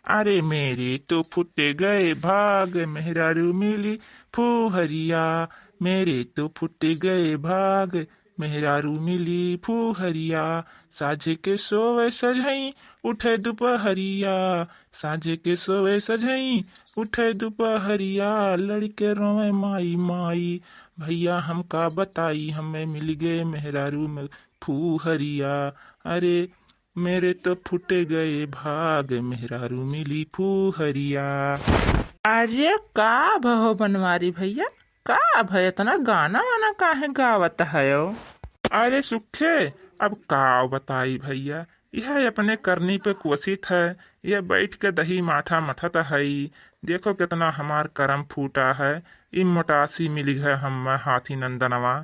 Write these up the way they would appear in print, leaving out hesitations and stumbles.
अरे मेरे तो फुट गए भाग मेहरारू मिली फूहरिया। मेरे तो फुट गए भाग मेहरारू मिली फूहरिया। साझे के सोवे सजई उठे दोपहरिया। साझे के सोवे सजई उठे दोपहरिया। लड़के रोवे माई माई भैया हमका बताई हमें मिल गए मेहरारू में फूहरिया। अरे मेरे तो फुट गए भाग मेहरारू मिली फूहरिया। अरे का भहो बनवारी भैया, का भय इतना गाना वाना काहे गावत है? अरे सुखे अब काव बताई भैया, यह अपने करनी पे कोशित है। यह बैठ के दही माठा मठत है। देखो कितना हमार करम फूटा है। इ मोटासी मिली है हम हाथी नंदनवा।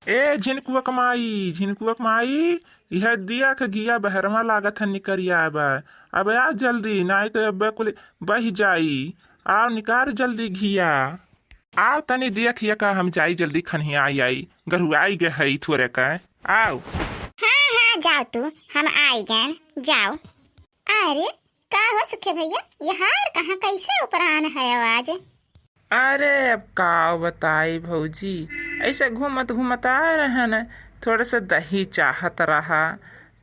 ए झिनकुआ कमाई यह दिया के गिया बहरवा लागत है निकरिया। अब आ जल्दी नहीं तो अब कुल बह जाई। आओ निकार जल्दी घिया। आओ तनी देखिए का हम जाई जल्दी खनिया आई गरुआई गे है थोड़े का। आओ हाँ हाँ जाओ तू, हम आई गए जाओ। अरे का हो सुखे भैया, ये हार कहाँ कैसे ऊपरान है आवाज? अरे अब का बताई भौजी, ऐसे घूमत घूमत आ रहे न, थोड़ा सा दही चाहत रहा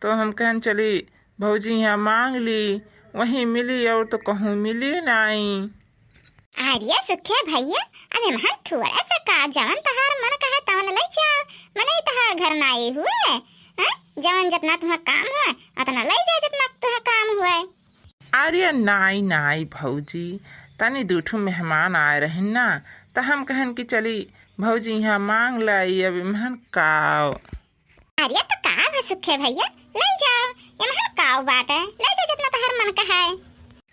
तो हम कहन चली भौजी यहाँ मांग ली, वहीं मिली और तो कहूँ मिली नहीं। अरे सुखे भैया, अबे महन थोड़ा सा का जवन तहार मन कहा तवन ले जाओ। मने तहार घर ना आए हुए हैं, जवन जितना तुम्हारा काम है उतना ले जाओ जितना तुम्हारा काम हुआ। अरे नाई नाई भौजी, तनी दूठू मेहमान आए रहे ना तो हम कहन कि चली भौजी यहाँ मांग लाई। अब महन काव। अरे तो का है सुखे भैया, ले जाओ, ये महन काव बात है, ले जाओ जितना तहार मन कहा है।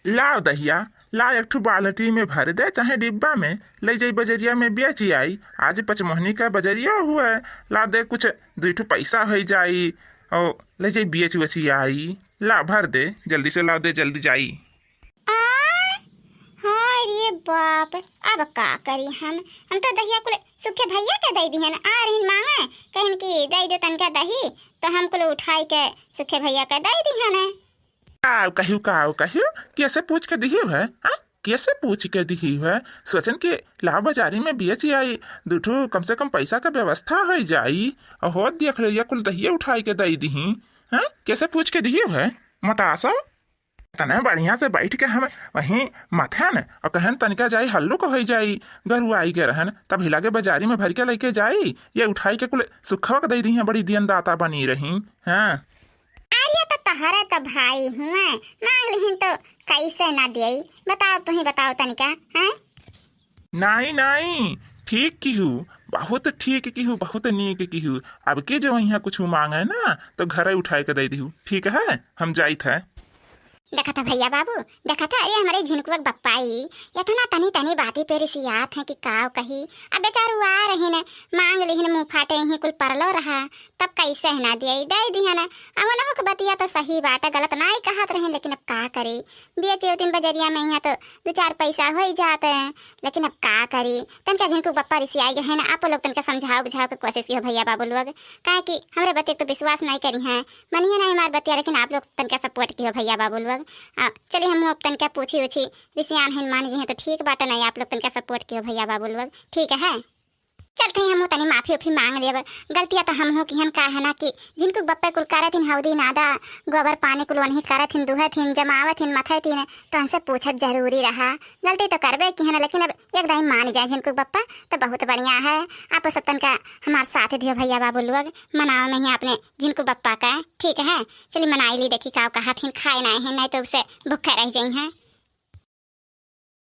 लाओ दहिया, ला एक ठू बाल्टी में भर दे चाहे डिब्बा में ले जाई बजरिया में बेच आई। आज पचमोहनी का बजरिया हुआ है, ला दे कुछ दो ठू पैसा हो जाई और ले जाई बेच वेची आई। ला भर दे जल्दी से, ला दे जल्दी जाई। अरे बाप, अब का करी हम तो दहिया कुल सुखे भैया के दे दिहन। आ रही मांगे कहन की दे दे तनका दही, तो हम कुल उठाई के सुखे भैया के दे दिहन। काऊ कहू कैसे पूछ के दिही है? कैसे पूछ के दिही है? सोचन के ला बाजारी में बेच आई, दूठू कम से कम पैसा का व्यवस्था हो जाई। हो देख रही कुल दहिया उठाई के दे दिही है। कैसे पूछ के दिही है? मोटासा तने बढ़िया से बैठ के हम वहीं मथन और कहन तनिका जाई हल्लू को हो जाई गरुआई के रहन, तब हिला के बाजारी में भर के लेके जाई। ये उठाई के कुल सुखवा के दे दी बड़ी दियन दाता बनी रही। हाँ अरे तो तहरे तो भाई हुए, मांग लिहिन तो कैसे ना दे? बताओ तुम ही बताओ तनिका। हैं नहीं ठीक की हूँ, बहुत ठीक की हूँ, बहुत नीक की हूँ। अब के जो यहाँ कुछ मांगे ना तो घर उठाए के दे दी हूँ। ठीक है हम जाई थे। देखा था भैया बाबू, देखा था। अरे हमारे झिनकुआ बप्पाई इतना तनी तनी बातें पे रिसियात है कि काव कही। अब बेचारू आ रही ने मांग लिहिन मुंह फाटे ही कुल परलो रहा, तब कैसे ना दिए दे दिहन। अब न हो बतिया तो सही बात है, गलत ना ही कहत रहे, लेकिन अब का करे? बेचे तीन बजरिया में यहाँ तो दो चार पैसा हो जाते हैं, लेकिन अब का करी? तनका झिनकू बप्पा रिसियाई गए है ना, आप लोग तनका समझाओ बुझाओ के कोशिश किया भैया बाबू लोग, काहे कि हमारे बतिया तो विश्वास नहीं करी है, मनिए नहीं हमारे बतिया, लेकिन आप लोग तनका सपोर्ट किया भैया बाबू लोग। चलिए हम अब तनका पूछी उछी रिसियान हिन मान जी हैं तो ठीक बात नहीं, आप लोग तनका सपोर्ट किया भैया बाबू लोग। ठीक है चलते हैं हम तनी माफी उफी मांग लिया। गलतियाँ तो हम हो कि हम का है ना कि जिनको बप्पे कुल करत हिन हौदी नादा गोबर पानी कुल वही करत हिन दुहत हिन जमावत हिन मथत हिन, तो हमसे पूछत जरूरी रहा। गलती तो करबे की है ना, लेकिन अब एकदम मान जाए जिनको बप्पा तो बहुत बढ़िया है। आप सब तनका हमारे साथ दियो भैया बाबू लोग, मनाओ नहीं अपने जिनको बप्पा का। ठीक है चलिए मनाई ली, देखी का कहा थिन खाए नहीं है, नहीं तो उसे भूखे रह जाए हैं।